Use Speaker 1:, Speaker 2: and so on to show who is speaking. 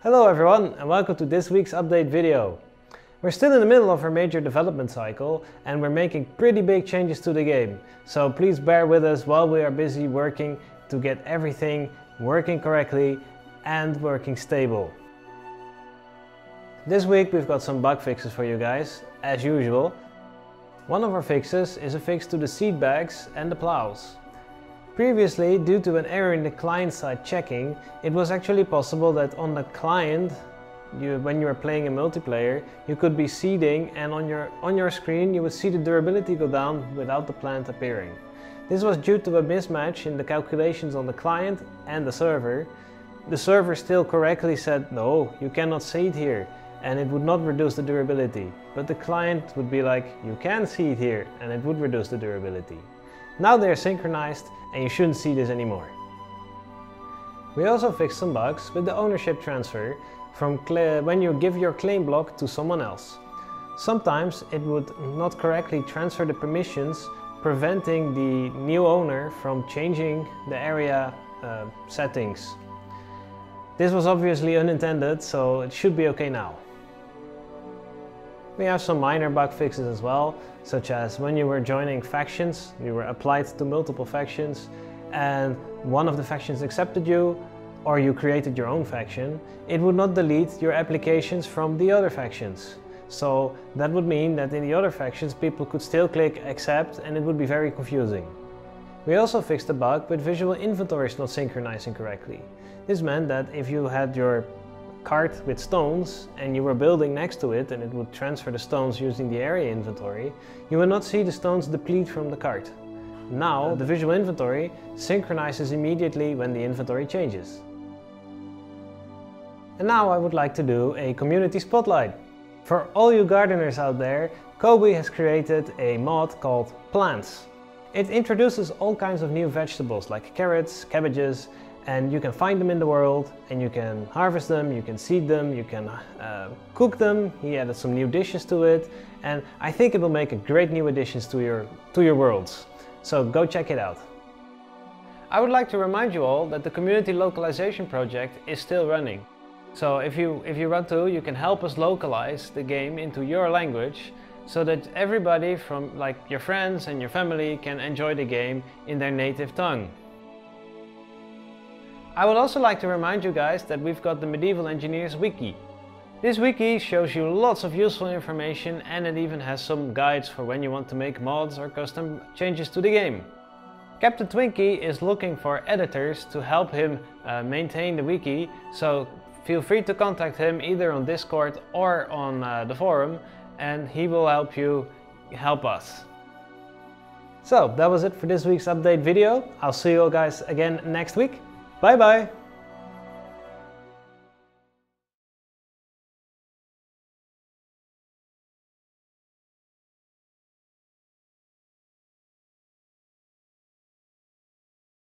Speaker 1: Hello everyone and welcome to this week's update video. We're still in the middle of our major development cycle and we're making pretty big changes to the game. So please bear with us while we are busy working to get everything working correctly and working stable. This week we've got some bug fixes for you guys, as usual. One of our fixes is a fix to the seed bags and the plows. Previously, due to an error in the client-side checking, it was actually possible that on the client, when you were playing a multiplayer, you could be seeding and on your screen you would see the durability go down without the plant appearing. This was due to a mismatch in the calculations on the client and the server. The server still correctly said, no, you cannot seed here, and it would not reduce the durability. But the client would be like, you can seed here, and it would reduce the durability. Now they are synchronized and you shouldn't see this anymore. We also fixed some bugs with the ownership transfer from when you give your claim block to someone else. Sometimes it would not correctly transfer the permissions, preventing the new owner from changing the area settings. This was obviously unintended, so it should be okay now. We have some minor bug fixes as well, such as when you were joining factions, you were applied to multiple factions, and one of the factions accepted you, or you created your own faction, it would not delete your applications from the other factions. So that would mean that in the other factions people could still click accept and it would be very confusing. We also fixed a bug with visual inventories not synchronizing correctly. This meant that if you had your cart with stones and you were building next to it and it would transfer the stones using the area inventory, you will not see the stones deplete from the cart. Now the visual inventory synchronizes immediately when the inventory changes. And now I would like to do a community spotlight. For all you gardeners out there, Kobe has created a mod called Plants. It introduces all kinds of new vegetables like carrots, cabbages, and you can find them in the world and you can harvest them, you can seed them, you can cook them. He added some new dishes to it and I think it will make a great new additions to your worlds. So go check it out. I would like to remind you all that the community localization project is still running. So if you want to, you can help us localize the game into your language so that everybody from like your friends and your family can enjoy the game in their native tongue. I would also like to remind you guys that we've got the Medieval Engineers Wiki. This wiki shows you lots of useful information and it even has some guides for when you want to make mods or custom changes to the game. Captain Twinkie is looking for editors to help him maintain the wiki, so feel free to contact him either on Discord or on the forum and he will help you help us. So that was it for this week's update video. I'll see you all guys again next week. Bye bye!